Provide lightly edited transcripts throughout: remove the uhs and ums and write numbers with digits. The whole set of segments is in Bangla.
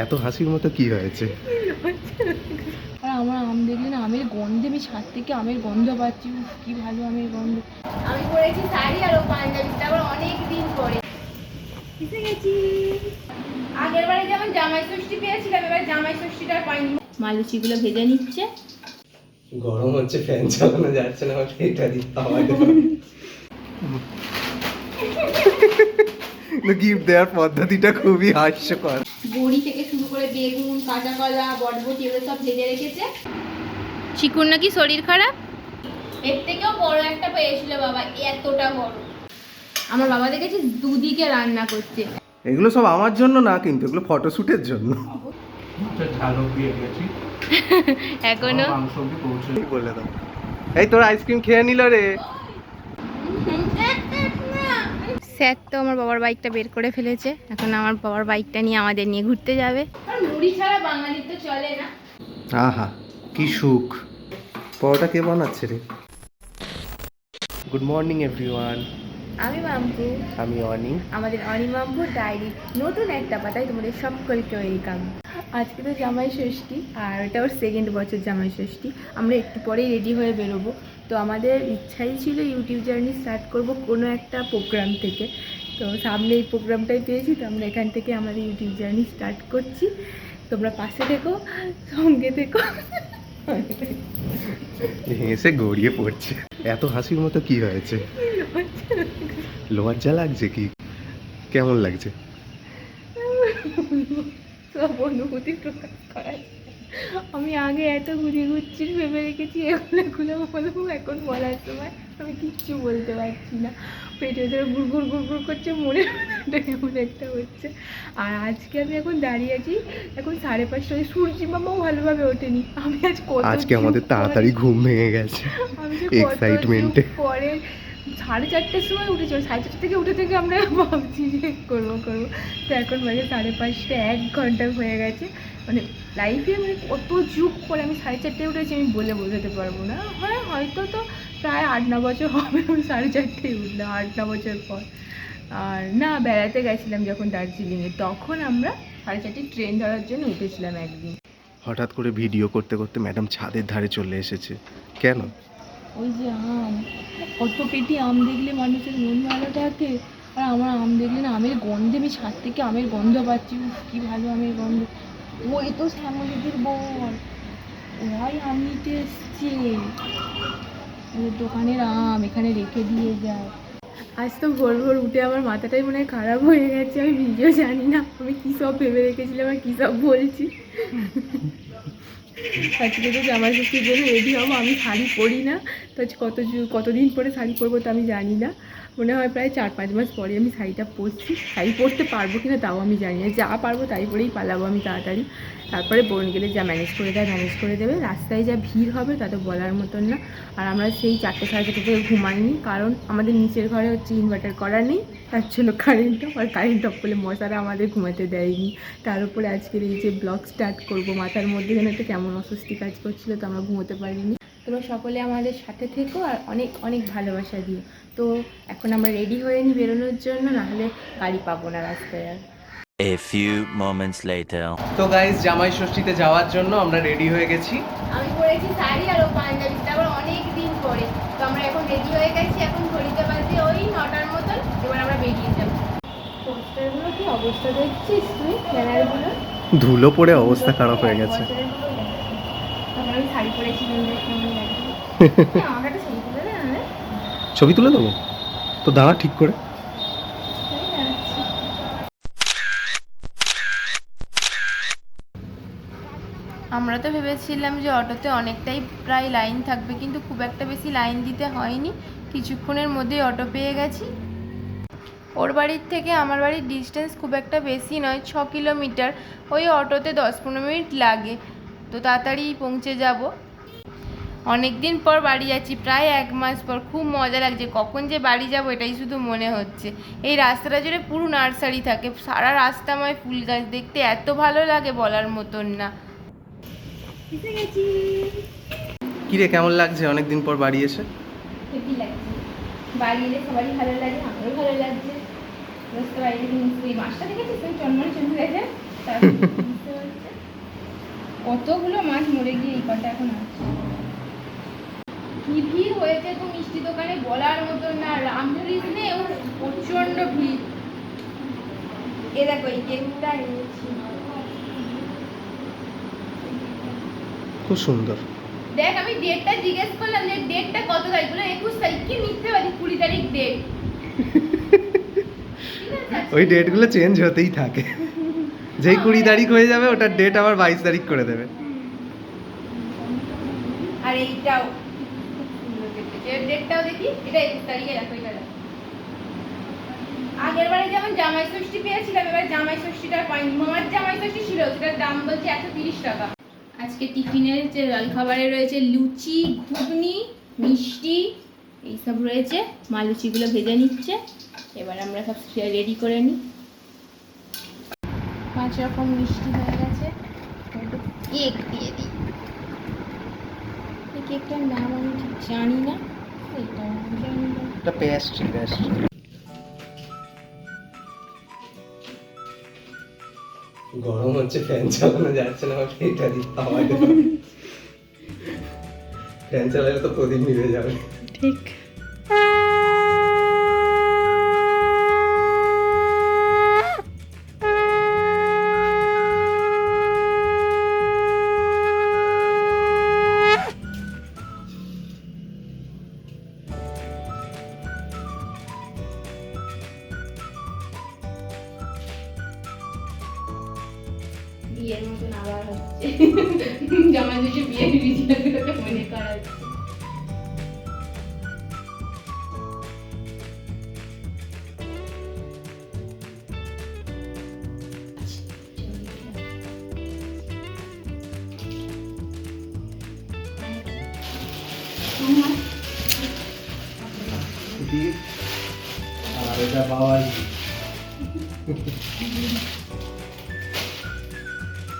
এত হাসির মতো কি হয়েছে? আর আমার আম দেখলে না, আমের গন্ধে আমি ছাদ থেকে আমের গন্ধ পাচ্ছি। উফ, কি ভালো আমের গন্ধ। আমি পরেছি শাড়ি আর ও পাঞ্জাবিটা আবার অনেক দিন পরে কিসে গেছি। আগের বারে যেমন জামাই ষষ্ঠী পেয়েছিলাম, এবার জামাই ষষ্ঠীটা পাইনি। মালুচিগুলো ভেজে নিচ্ছে। গরম হচ্ছে, ফ্যান চালানো যাচ্ছে না, আমার এটা দিতে হবে। গিফট দেওয়ার পদ্ধতিটা খুবই হাস্যকর। বড়ি থেকে শুরু করে বেগুন, কাঁচা কলা, বটবটি এগুলো সব ভেজে রেখেছে। চিকুর নাকি শরীর খারাপ, এর থেকেও বড় একটা পেয়েছিল বাবা, এতটা বড়। আমার বাবা দেখেছি দুদিকে রান্না করছে। এগুলো সব আমার জন্য না, কিন্তু এগুলো ফটোশুটের জন্য। এখনো বলে দাও, এই তোর আইসক্রিম খেয়ে নিল রে। স্যার তো আমার বাবার বাইকটা বের করে ফেলেছে, এখন আমার বাবার বাইকটা নিয়ে আমাদের নিয়ে ঘুরতে যাবে। আর মুড়ি ছাড়া বাঙালির তো চলে না। আহা কি সুখ। পরোটা কে বানাচ্ছে রে? গুড মর্নিং এভরিওয়ান, আমি মাম্পু, আমি অনি। আমাদের অনি মাম্পু ডায়েরি নতুন একটা পাতায় তোমাদের সকলকে ওয়েলকাম। আজকে তো জামাই ষষ্ঠী, আর এটা ওর সেকেন্ড বছর জামাই ষষ্ঠী। আমরা একটু পরেই রেডি হয়ে বেরোবো। তো আমাদের ইচ্ছাই ছিল ইউটিউব জার্নি স্টার্ট করব কোনো একটা প্রোগ্রাম থেকে। তো সামনে এই প্রোগ্রামটাই পেয়েছি, তো আমরা এখান থেকে আমাদের ইউটিউব জার্নি স্টার্ট করছি। তোমরা পাশে থেকো, সঙ্গে থেকো। হেসে গড়িয়ে পড়ছে। এত হাসির মতো কি হয়েছে? লজ্জা লাগছে কি? কেমন লাগছে? সব অনুভূতি প্রকাশ করার। আমি আগে এত ঘুরছি ভেবে রেখেছি, এগুলো বলবো, এখন বলার সময় আমি কিচ্ছু বলতে পারছি না। পেটে ধরে গুড় গুড় করছে, মনে কেমন একটা হচ্ছে। আর আজকে আমি এখন দাঁড়িয়ে আছি, এখন 5:30, সূর্যি মামাও ভালোভাবে ওঠেনি। আমি আজকে আমাদের তাড়াতাড়ি ঘুম ভেঙে গেছে এক্সাইটমেন্টে। পরে 4:30টার সময় উঠেছি, 4:30 থেকে উঠে থেকে আমরা ভাবছি যে করবো। তো এখন বাজে 5:30, 1 ঘন্টা হয়ে গেছে। মানে লাইফে মানে কত যুগ পরে আমি 4:30টায় উঠেছি, আমি বলে বোঝাতে পারবো না। হ্যাঁ, হয়তো তো প্রায় 8-9 বছর হবে আমি 4:30টায় উঠলাম, 8-9 বছর পর। আর না, বেড়াতে গেছিলাম যখন দার্জিলিংয়ে, তখন আমরা 4:30 ট্রেন ধরার জন্য উঠেছিলাম একদিন। হঠাৎ করে ভিডিও করতে করতে ম্যাডাম ছাদের ধারে চলে এসেছে। কেন? ওই যে আম, কত পেটি আম দেখলে মানুষের মন ভালো থাকে। আর আমার আম দেখলে না, আমের গন্ধে আমি ছাদ থেকে আমের গন্ধ পাচ্ছি। উফ, কি ভালো আমের গন্ধ। ওই তো শ্যামলিদির বর, ওরাই আম নিতে এসছে। ওদের দোকানের আম এখানে রেখে দিয়ে যায়। আজ তো ভোর ভোর উঠে আমার মাথাটাই মনে হয় খারাপ হয়ে গেছে। আমি নিজেও জানি না আমি কী সব ভেবে রেখেছিলাম আর কী সব বলছি। আজকে তো জামাই ষষ্ঠীর জন্য রেডি হবো। আমি শাড়ি পরি না, তো কতদিন পরে শাড়ি পরবো তো আমি জানি না। মনে হয় প্রায় 4-5 মাস পরে আমি শাড়িটা পরছি। শাড়ি পরতে পারবো কিনা তাও আমি জানি না, যা পারবো তাই পরেই পালাবো আমি তাড়াতাড়ি। তারপরে বোন গেলে যা ম্যানেজ করে দেবে। রাস্তায় যা ভিড় হবে তা তো বলার মতন না। আর আমরা সেই 4-4:30 থেকে ঘুমাইনি, কারণ আমাদের নিচের ঘরে হচ্ছে ইনভার্টার করা নেই, তার জন্য কারেন্ট অফ। আর কারেন্ট অফ করলে মশারা আমাদের ঘুমাতে দেয়নি। তার উপরে আজকের এই যে ব্লগ স্টার্ট করবো, মাথার মধ্যে যেন একটা কেমন অস্বস্তি কাজ করছিল, তো আমরা ঘুমোতে পারিনি। তোমরা সকলে আমাদের সাথে থেকো আর অনেক অনেক ভালোবাসা দিও। তো এখন আমরা রেডি হয়ে নিই বেরোনোর জন্য, নাহলে গাড়ি পাবো না রাস্তায় আর। A few moments later. তো গাইস, জামাই ষষ্ঠীতে যাওয়ার জন্য আমরা রেডি হয়ে গেছি। আমি পরেছি শাড়ি আর ও পাঞ্জাবিটা আবার অনেক দিন পরে। তো আমরা এখন রেডি হয়ে গেছি, এখন ঘড়িতে বাজে ওই 9টার মতন। এবার আমরা বেরিয়ে যাবো। পোস্টারগুলো কি অবস্থা দেখছিস তুই, ব্যানারগুলো ধুলো পড়ে অবস্থা খারাপ হয়ে গেছে। আমি শাড়ি পরেছিলাম, কেমন লাগে। আমার একটা ছবি তুলে দেয় না? ছবি তুলে দেবো তো, দাঁড়া ঠিক করে। আমরা তো ভেবেছিলাম যে অটোতে অনেকটাই প্রায় লাইন থাকবে, কিন্তু খুব একটা বেশি লাইন দিতে হয়নি, কিছুক্ষণের মধ্যেই অটো পেয়ে গেছি। ওর বাড়ির থেকে আমার বাড়ির ডিস্টেন্স খুব একটা বেশি নয়, 6 কিলোমিটার। ওই অটোতে 10-15 মিনিট লাগে, তো তাড়াতাড়ি পৌঁছে যাব। অনেক দিন পর বাড়ি যাচ্ছি, প্রায় 1 মাস পর। খুব মজা লাগছে, কখন যে বাড়ি যাব এটাই শুধু মনে হচ্ছে। এই রাস্তাটা জুড়ে পুরো নার্সারি থাকে, সারা রাস্তাময় ফুল গাছ, দেখতে এত ভালো লাগে বলার মতন না। কিরে, কেমন লাগছে অনেকদিন পর বাড়ি এসে? হেভি লাগছে, বাড়ি এলে সবারই ভালো লাগে, আমারও ভালো লাগছে। বাড়িতে কিন্তু এই মাছটা দেখেছিস, তুই চন্মনে চন্দ্র দেখে তারপরে বুঝতে পারছে। কতগুলো মাছ মরে গিয়ে এই কটা এখন আছে। কি ভিড় হয়েছে তো মিষ্টি দোকানে বলার মতো না, রামধরিনেও প্রচন্ড ভিড়। এ দেখো এই কেকটা এনেছি, খুব সুন্দর। দেখ আমি ডেটটা জিজ্ঞেস করলাম যে ডেটটা কত তারিখ, বলে 21 তারিখ। কি মিথ্যে বাড়ি, 20 তারিখ ডেট। ওই ডেটগুলো চেঞ্জ হতেই থাকে, যেই 20 তারিখ হয়ে যাবে ওটার ডেট আবার 22 তারিখ করে দেবে। আর এইটাও খুব সুন্দর কেটেছে, এর ডেটটাও দেখি, এটা 21 তারিখে দেখো এটা দেখো। আগের বারে যেমন জামাই ষষ্ঠী পেয়েছিলাম, এবার জামাই ষষ্ঠীটা পাইনি। মামার জামাই ষষ্ঠী ছিল, সেটার দাম বলছে 130 টাকা। আজকে টিফিনের যে জলখাবারে রয়েছে লুচি, ঘুগনি, মিষ্টি এইসব রয়েছে। মা লুচিগুলো ভেজে নিচ্ছে, এবার আমরা সব রেডি করে নিই। 5 রকম মিষ্টি হয়ে গেছে, কেক দিয়ে দিই। এই কেকটার নাম আমি ঠিক জানি না, এটাও আমি জানি না। এটা পেস্ট্রি। গরম হচ্ছে, ফ্যান চালানো যাচ্ছে না, আমাকে এটা দিতে হবে। ফ্যান চালালে তো প্রদীপ নিভে যাবে। ঠিক। বিয়ের মতন আবার হচ্ছে, জামাই ষষ্ঠী বিয়ের রিচুয়ালগুলোকে মনে করা হচ্ছে। আর এটা বাবার।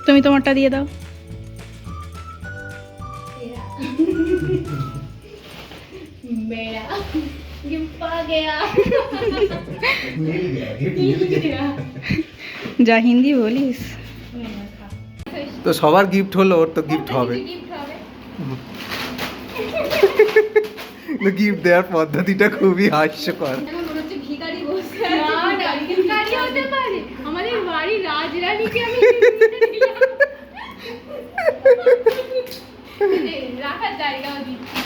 তুমি তোমারটা দিয়ে দাও। मेरा गिफ्ट आ गया। मिल गया। যা হিন্দি বলিস। তো সবার গিফট হলো, ওর তো গিফট হবে। গিফট দেওয়ার পদ্ধতিটা খুবই হাস্যকর। এখন মনে হচ্ছে ভিখারি বসে আছে। না না, ভিখারি হতে পারে। আমাদের বাড়ির রাজরানীকে আমি রাখার জায়গাও দিচ্ছি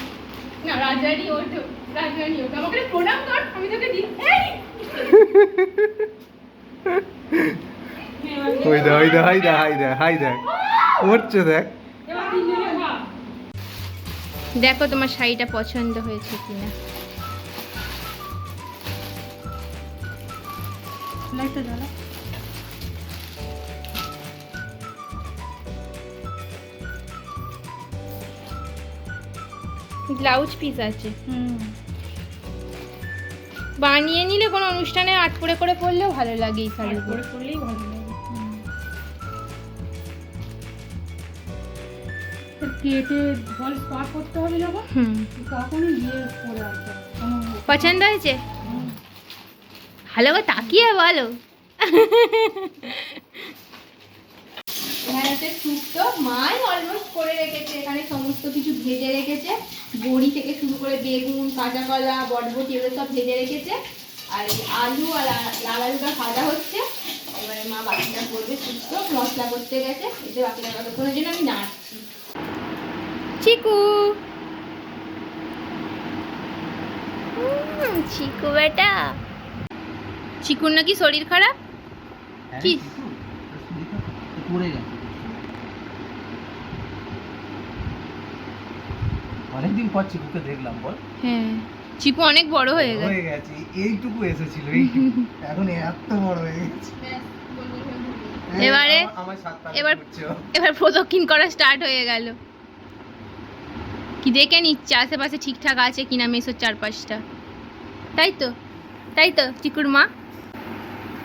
না। রাজরানী ওঠো, রাজরানী ওঠো, আমাকে প্রণাম কর, আমি তোকে দিই। ওই দেখ করছে, দেখ। দেখো তোমার শাড়িটা পছন্দ হয়েছে কিনা। লাইটটা জ্বালা। ব্লাউজ পিস আছে, বানিয়ে নিলে কোনো অনুষ্ঠানে আট করে পরলেও ভালো লাগে এই শাড়িগুলো। পরলেই ভালো লাগে। কেটে ফল স্পট করতে হবে যখন, তখনই দিয়ে পরে আসবে। পছন্দ হয়েছে? ভালো করে তাকিয়ে বলো। এখানে হচ্ছে শুক্তো, মাই অলমোস্ট করে রেখেছে। এখানে সমস্ত কিছু ভেজে রেখেছে, বড়ি থেকে শুরু করে বেগুন, কাঁচা কলা, বটবটি এগুলো সব ভেজে রেখেছে। আর এই আলু আর লাল আলুটা ভাজা হচ্ছে। এবারে মা বাকিটা করবে, শুক্তো মশলা করতে গেছে। এতে বাকিটা কতক্ষণের জন্য আমি নাড়ছি। চিকু, চিকু বেটা, চিকুর নাকি শরীর খারাপ? কি পড়ে গেছে, অনেকদিন পর চিকুকে দেখলাম। বল। হ্যাঁ, চিকু অনেক বড় হয়ে গেছে। এইটুকু এসেছিল, এইটুকু এখন এত বড় হয়ে গেছে। এবার প্রদক্ষিণ করা স্টার্ট হয়ে গেল। কি দেখে নিচ্ছে আশেপাশে ঠিকঠাক আছে কিনা মেসোর চারপাশটা। তাই তো চিকুর মা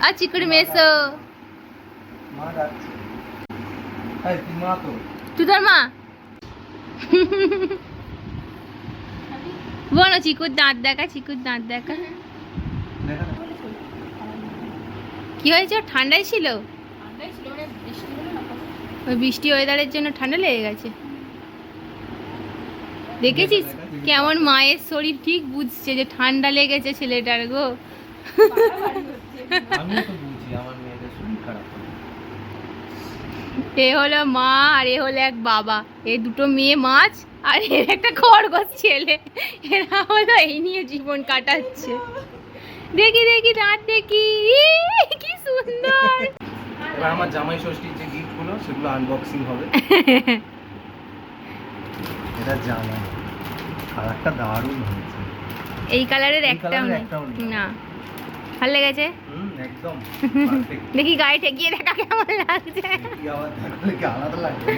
আর চিকুর মেসো। তুই তোর মা বলো, চিকুর দাঁত দেখা, চিকুর দাঁত দেখা। কি হয়েছে? ঠান্ডায় ছিল, ওই বৃষ্টি ওয়েদারের জন্য ঠান্ডা লেগে গেছে। দেখেছিস কেমন মায়ের শরীর ঠিক বুঝছে যে ঠান্ডা লেগেছে ছেলেটার গো। আমিও তো বুঝি আমার মেয়েদের শরীর খারাপ। এ হলো মা আর এ হলো এক বাবা, এ দুটো মেয়ে মাছ আর এর একটা খরগোশ ছেলে, এরা হলো এই নিয়ে জীবন কাটাচ্ছে। দেখি দেখি দাঁত দেখি, কি সুন্দর। এবার আমার জামাই ষষ্ঠীর যে গিফটগুলো সেগুলো আনবক্সিং হবে। এটা জামাই কালারটা দারুণ হয়েছে। এই কালারের এই একটাও কালারের নেই একটাও নেই। না, ভালো লেগেছে। একদম perfect। দেখি গায়ে ঠেকিয়ে দেখা কেমন লাগছে। কি আবার দেখলে কি আলাদা লাগবে?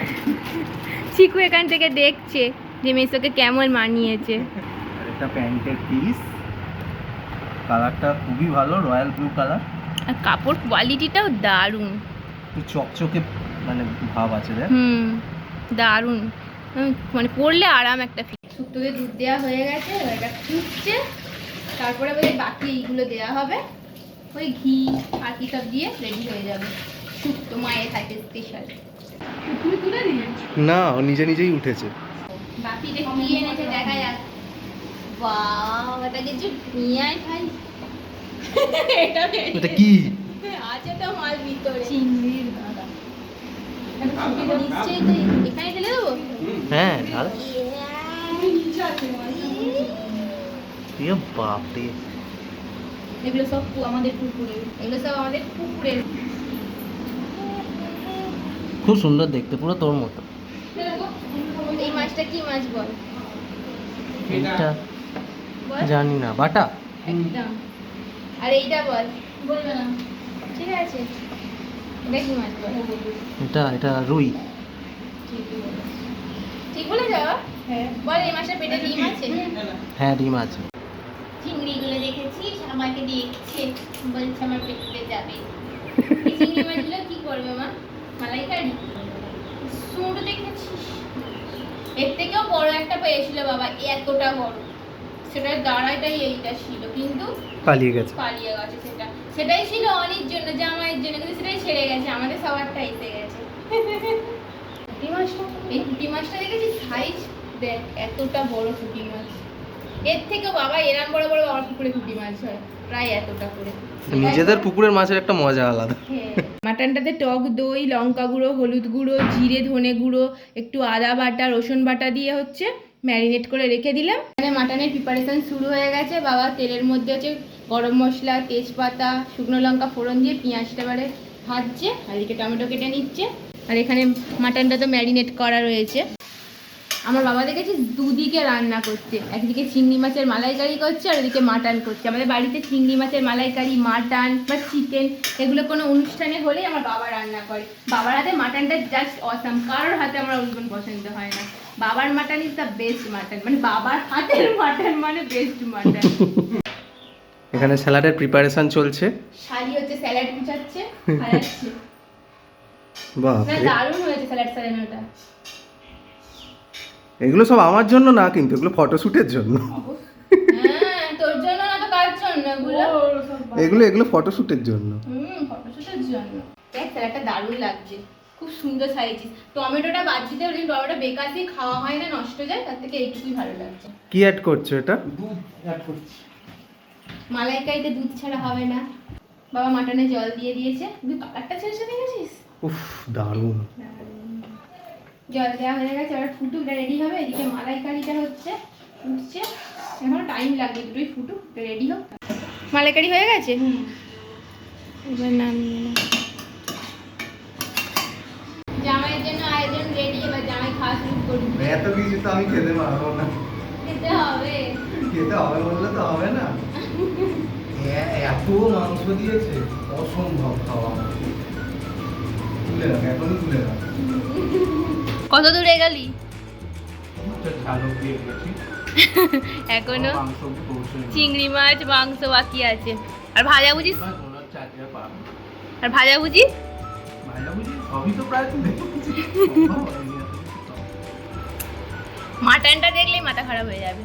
চিকু এখান থেকে দেখছে যে মেসোকে কেমন মানিয়েছে। আর এটা প্যান্টের পিস, কালারটা খুবই ভালো, রয়্যাল ব্লু কালার। আর কাপড় কোয়ালিটিটাও দারুণ, একটু চকচকে মানে ভাব আছে দেখ। দারুণ, মানে পরলে আরাম একটা ফিল। শুক্তোতে দুধ দেওয়া হয়ে গেছে, এবার এটা ফুটছে, তারপরে ওই বাকি এইগুলো দেওয়া হবে, ওই ঘি আর কি সব দিয়ে রেডি হয়ে যাবে শুক্তো মায়ের হাতে স্পেশাল। তুমি তুলে দিলে না, ও নিজে নিজেই উঠেছে। বাপিটা কি এনেছে দেখা যাক। বাহ, এটা কিছু নিয়ে আয় ভাই। এটা এটা কি? আছে তো মাল ভিতরে, চিংড়ির দাদা। নিশ্চয়ই তো এখানে ঢেলে দেবো। হ্যাঁ ঢাল। এ বাপ রে, এগুলো সব আমাদের পুকুরের, এগুলো সব আমাদের পুকুরের। খুব সুন্দর দেখতে, পুরো তোর মতো। এই মাছটা কি মাছ বল? এটা বল জানি না, বাটা। একদম। আর এইটা বল, বলবে না, ঠিক আছে। এটা কি মাছ বল? এটা রুই। ঠিক বলে যাও। হ্যাঁ বল, এই মাছটা পেটে ডিম আছে? হ্যাঁ ডিম আছে। চিংড়িগুলো দেখেছিস, আমাকে দেখছে, বলছে আমার পেটে যাবে। এই চিংড়ি মাছগুলো কি করবে মা? মালাইকারি সুন্দর দেখেছিস? এর থেকেও বড় একটা পেয়েছিল বাবা, এতটা বড়, সেটার দাঁড়াটাই এইটা ছিল, কিন্তু পালিয়ে গেছে। পালিয়ে গেছে। সেটাই ছিল অনির জন্য, জামাইয়ের জন্য, কিন্তু সেটাই ছেড়ে গেছে, আমাদের সবারটা এসে গেছে। পুঁটি মাছটা, এই পুঁটি মাছটা দেখেছিস সাইজ দেখ, এতটা বড় পুঁটি মাছ। এর থেকেও বাবা এরম বড় বড় আমার পুকুরে পুঁটি মাছ হয়, প্রায় এতটা করে। নিজেদের পুকুরের মাছের একটা মজা আলাদা। মাটনটাতে টক দই, লঙ্কা গুঁড়ো, হলুদ গুঁড়ো, জিরে, ধনে গুঁড়ো, একটু আদা বাটা, রসুন বাটা দিয়ে হচ্ছে ম্যারিনেট করে রেখে দিলাম। এখানে মাটনের প্রিপারেশন শুরু হয়ে গেছে। বাবা তেলের মধ্যে হচ্ছে গরম মশলা, তেজপাতা, শুকনো লঙ্কা ফোড়ন দিয়ে পেঁয়াজটা এবারে ভাজছে, আর এদিকে টমেটো কেটে নিচ্ছে। আর এখানে মাটনটা তো ম্যারিনেট করা রয়েছে। আমার বাবা দেখেছি দুদিকে রান্না করছে, একদিকে চিংড়ি মাছের মালাইকারি করছে আর ওদিকে মাটন করছে। আমাদের বাড়িতে চিংড়ি মাছের মালাইকারি, মাটন বা চিকেন এগুলো কোনো অনুষ্ঠানে হলেই আমার বাবা রান্না করে। বাবার হাতে মাটনটা জাস্ট অসাম, কারোর হাতে আমার ওরকম পছন্দ হয় না। বাবার mutton is the best mutton, মানে বাবার হাতের মাটন মানে বেস্ট মাটন। এখানে স্যালাডের প্রিপারেশন চলছে। শালি হচ্ছে স্যালাড গুছাচ্ছে, খাওয়াচ্ছে। বাহ, না দারুণ হয়েছে স্যালাড সাজানোটা। এগুলো সব আমার জন্য না, কিন্তু এগুলো ফটোশুটের জন্য। হ্যাঁ তোর জন্য না তো কার জন্য এগুলো? এগুলো ফটোশুটের জন্য। ফটোশুটের জন্য। দেখ স্যালাডটা দারুণ লাগছে, খুব সুন্দর সাজিয়েছিস। টমেটোটা বাদ দিতে বলি, টমেটোটা বেকার দিয়ে খাওয়া হয় না, নষ্ট যায়, তার থেকে এইটুকুই ভালো লাগছে। কি অ্যাড করছো এটা? দুধ অ্যাড করছি। মালাইকারিতে দুধ ছাড়া হবে না। বাবা মাটনে জল দিয়ে দিয়েছে, তুই কালারটা ছেড়ে দেখেছিস? উফ দারুণ। জল দেওয়া হয়ে গেছে, এবার ফুটুকটা রেডি হবে। এদিকে মালাইকারিটা হচ্ছে ফুটছে, এখন টাইম লাগবে, দুটোই ফুটুক, রেডি হোক। মালাইকারি হয়ে গেছে, এবার নামিয়ে নাও। জামাইয়ের জন্য আয়োজন রেডি, এবার জামাই খাওয়া শুরু করবে। এত কিছু তো আমি খেতে পারবো না। খেতে হবে, খেতে হবে বললে তো হবে না। এত মাংস দিয়েছে, অসম্ভব খাওয়া। তুলে রাখ, এখনই তুলে রাখ। কত দূরে গেলি? ঝালক দিয়ে গেছি এখনো মাংস পৌঁছে চিংড়ি মাছ মাংস বাকি আছে। আর ভাজাভুজি, পারবো। আর ভাজাভুজি ভাজাভুজি সবই তো প্রায় তুলে দিয়েছি। মাটনটা দেখলেই মাথা খারাপ হয়ে যাবে।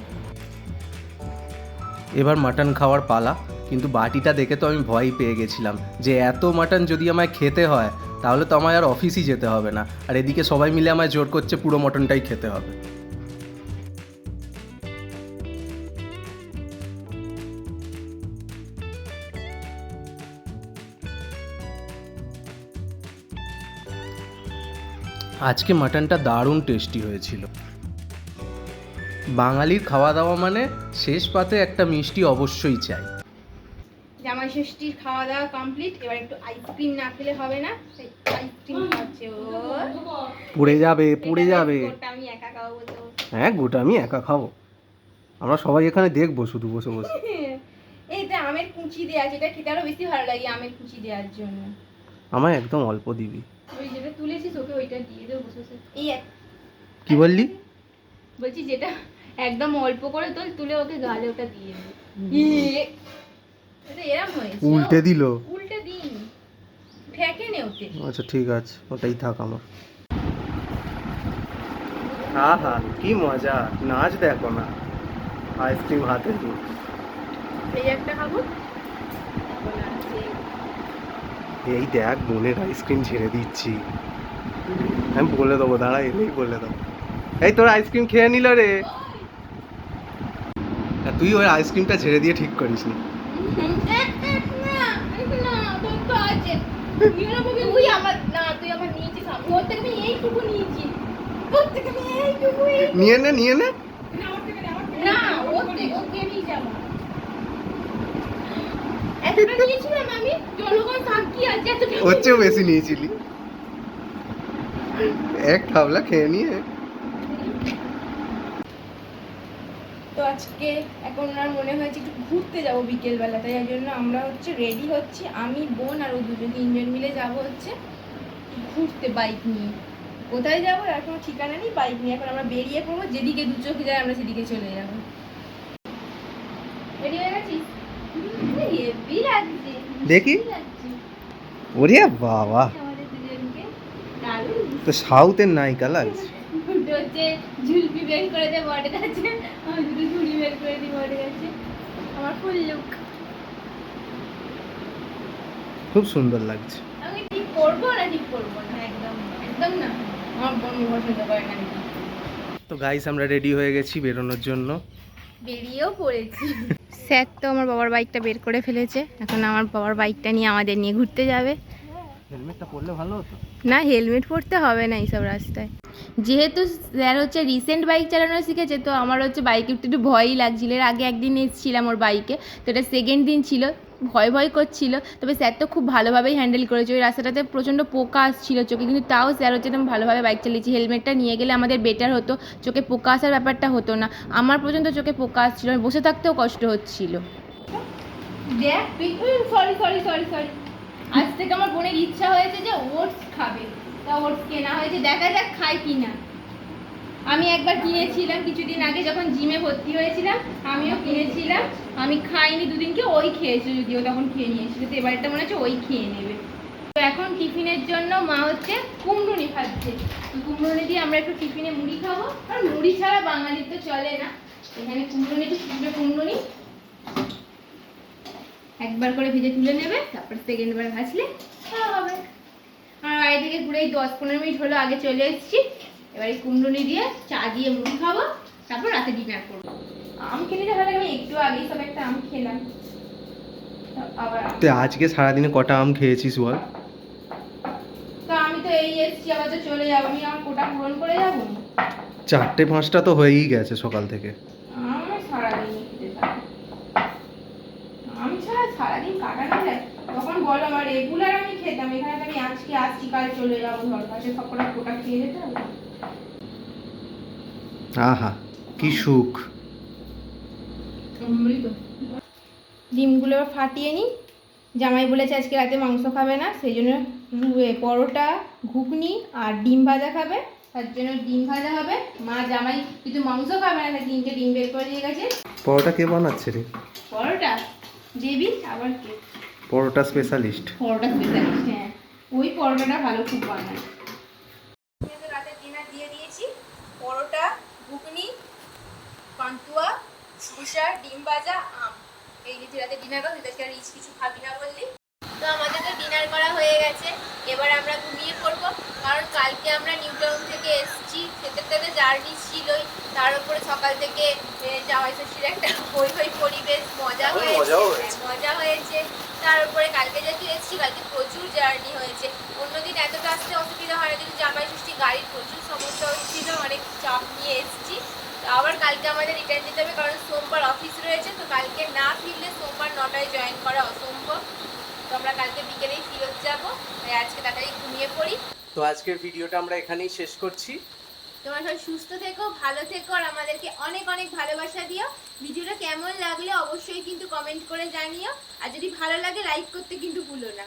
এবার মাটন খাওয়ার পালা, কিন্তু বাটিটা দেখে তো আমি ভয় পেয়ে গেছিলাম যে এত মাটন যদি আমায় খেতে হয় তাহলে তো আমায় আর অফিসই যেতে হবে না, আর এদিকে সবাই মিলে আমায় জোর করছে পুরো মটনটাই খেতে হবে। আজকে মাটনটা দারুণ টেস্টি হয়েছিল। বাঙালির খাওয়া দাওয়া মানে শেষ পাতে একটা মিষ্টি অবশ্যই চাই। জামাই ষষ্ঠীর খাওয়া দাওয়া কমপ্লিট, এবার একটু আইসক্রিম না খেলে হবে না, তাই আইসক্রিম খাচ্ছে ও। পুড়ে যাবে পুড়ে যাবে। ওটা আমি একা খাবো তো। হ্যাঁ, গোটা আমি একা খাবো, আমরা সবাই এখানে দেখবো শুধু বসে বসে। এইটা আমের কুচি দেওয়া আছে, এটা খেতে আরো বেশি ভালো লাগে আমের কুচি দেওয়ার জন্য। আমায় একদম অল্প দিবি। ওই যেটা তুলেছিস ওকে ওইটা দিয়ে দেবো বসে বসে। এই কি বললি? বলছি যেটা একদম অল্প করে তুলে ওকে গালে ওটা দিয়ে দে। এটা এরম হয়েছে, উল্টে দিল। উল্টে দিন, ফেঁকে নে ওকে। আচ্ছা ঠিক আছে, ওটাই থাক আমার। হ্যাঁ হ্যাঁ, কি মজা, নাচ দেখো না, আইসক্রিম হাতে নিয়ে। এই একটা খাবো। এই দেখ বোনের আইসক্রিম ছেড়ে দিচ্ছি, আমি বলে দেবো, দাঁড়া এলেই বলে দেবো। এই তোর আইসক্রিম খেয়ে নিল রে। আর তুই ওই আইসক্রিমটা ছেড়ে দিয়ে ঠিক করিস নি। নিয়ে নে নিয়ে নে। ওর চেয়েও বেশি নিয়েছিলি, এক খাবলা খেয়ে নিয়ে। তো আজকে এখন ওনার মনে হয়েছে একটু ঘুরতে যাবো বিকেলবেলা, তাই এই জন্য আমরা হচ্ছে রেডি হচ্ছি, আমি বোন আর ও তিনজন মিলে যাব হচ্ছে ঘুরতে বাইক নিয়ে। কোথায় যাবো এখন ঠিকানা নেই, বাইক নিয়ে এখন আমরা বেরিয়ে পড়বো, যেদিকে দু চোখ যায় আমরা সেদিকে চলে যাবো। রেডি হয়ে গেছিস? হেভি লাগছে, দেখি। লাগছে ওরে বাবা, আমাদের দুজনকে দারুণ। তো সাউথের নায়িকা লাগছে। হচ্ছে ঝুলপি বের করে দে বড় কাছে, আমি দুটো ঝুলি বের করে দিই বড় কাছে, আমার ফুল লুক। খুব সুন্দর লাগছে। আমি ঠিক করবো না, ঠিক করবো না, একদম একদম না, আমার বোন পছন্দ করে না। তো গাইস আমরা রেডি হয়ে গেছি বেরোনোর জন্য, বেরিয়েও পড়েছি। স্যার তো আমার বাবার বাইকটা বের করে ফেলেছে, এখন আমার বাবার বাইকটা নিয়ে আমাদের নিয়ে ঘুরতে যাবে। হেলমেটটা পরলে ভালো হতো না, হেলমেট পরতে হবে না এইসব রাস্তায়। যেহেতু স্যার হচ্ছে রিসেন্ট বাইক চালানো শিখেছে, তো আমার হচ্ছে বাইকে একটু ভয়ই লাগছিল। এর আগে একদিন এসেছিলাম ওর বাইকে, তো এটা সেকেন্ড দিন ছিল, ভয় ভয় করছিল। তবে স্যার তো খুব ভালোভাবেই হ্যান্ডেল করেছে। ওই রাস্তাটাতে প্রচণ্ড পোকা আসছিল চোখে, কিন্তু তাও স্যার হচ্ছে একদম ভালোভাবে বাইক চালিয়েছি। হেলমেটটা নিয়ে গেলে আমাদের বেটার হতো, চোখে পোকা আসার ব্যাপারটা হতো না। আমার পর্যন্ত চোখে পোকা আসছিল, বসে থাকতেও কষ্ট হচ্ছিল। সরি সরি সরি সরি, আজ থেকে আমার বোনের ইচ্ছা হয়েছে যে ওটস খাবে, তা ওটস কেনা হয়েছে, দেখা যাক খাই কি না। আমি একবার কিনেছিলাম কিছুদিন আগে যখন জিমে ভর্তি হয়েছিলাম, আমিও কিনেছিলাম, আমি খাইনি দুদিনকে, ওই খেয়েছে, যদিও তখন খেয়ে নিয়েছিল, তো এবারটা মনে হচ্ছে ওই খেয়ে নেবে। তো এখন টিফিনের জন্য মা হচ্ছে কুমড়ুনি ভাজছে, তো কুমড়ুনি দিয়ে আমরা একটু টিফিনে মুড়ি খাবো, আর মুড়ি ছাড়া বাঙালির তো চলে না। এখানে কুমড়ুনি, একটু শুকনো কুমড়ুনি একবার করে ভেজে তুলে নেবে, তারপর সেকেন্ড বার ভাজলে খাওয়া হবে। আর বাড়ি থেকে ঘুরে 10-15 মিনিট হলো আগে চলে এসেছি, এবার এই কুমড়ুনি দিয়ে চা দিয়ে মুড়ি খাবো, তারপর রাতে ডিনার করবো। আম খেলে ভালো লাগে, আমি একটু আগেই সব একটা আম খেলাম। আবার তুই আজকে সারাদিনে কটা আম খেয়েছিস বল? তো আমি তো এই এসেছি, আবার তো চলে যাবো, আমি আমার কোটা পূরণ করে যাবো। 4-5টা তো হয়েই গেছে সকাল থেকে। আমার সারাদিনই খেতে থাকে, আমি ছাড়া সারাদিন কাটানো যায় তখন বলো। আমার রেগুলার আমি খেতাম, এখানে তো আমি আজকে আসছি কাল চলে যাবো, ধর কাছে সকলের কোটা খেয়ে যেতে হবে। আহা কি সুখ। ডিমগুলো ফাটিয়ে নিই, জামাই বলেছে আজকে রাতে মাংস খাবে না, সেই জন্য পরোটা, ঘুগনি আর ডিম ভাজা খাবে, তার জন্য ডিম ভাজা হবে। মা জামাই কিন্তু মাংস খাবে না, তাই 3টে ডিম বের করে দিয়ে গেছে। পরোটা কে বানাচ্ছে রে? পরোটা দেবী, আবার কে? পরোটা স্পেশালিস্ট। পরোটা স্পেশালিস্ট, হ্যাঁ, ওই পরোটাটা ভালো খুব বানায়। রাতের ডিনার দিয়ে দিয়েছি, পরোটা, ঘুগনি, পান্তুয়া, শসা, ডিম ভাজা, আম, এই যে রাতে ডিনার করো। আজকে রিচ কিছু খাবি না বললি, তো আমাদের তো ডিনার করা হয়ে গেছে, এবার আমরা ঘুমিয়ে পড়বো। কারণ কালকে আমরা নিউ টাউন থেকে এসেছি, সেটাতে জার্নি ছিলই, তার উপরে সকাল থেকে জামাই ষষ্ঠীর একটা হই হই পরিবেশ, মজা হয়েছে। তার উপরে কালকে যেহেতু এসেছি, কালকে প্রচুর জার্নি হয়েছে। অন্যদিন এতটা আসতে অসুবিধা হয় না, কিন্তু জামাই ষষ্ঠী গাড়ির প্রচুর সমস্যা হচ্ছিল, অনেক চাপ নিয়ে এসেছি। তো আবার কালকে আমাদের রিটার্ন যেতে হবে, কারণ সোমবার অফিস রয়েছে। তো কালকে না ফিরলে সোমবার 9টায় জয়েন করা অসম্ভব। তো আমরা কালকে বিকেলেই ফিরত যাবো, তাই আজকে তাড়াতাড়ি ঘুমিয়ে পড়ি। তো আজকের ভিডিওটা আমরা এখানেই শেষ করছি। তোমরা সবাই সুস্থ থেকো, ভালো থেকো, আর আমাদেরকে অনেক অনেক ভালোবাসা দিও। ভিডিওটা কেমন লাগলে অবশ্যই কিন্তু কমেন্ট করে জানিও, আর যদি ভালো লাগে লাইক করতে কিন্তু ভুলো না।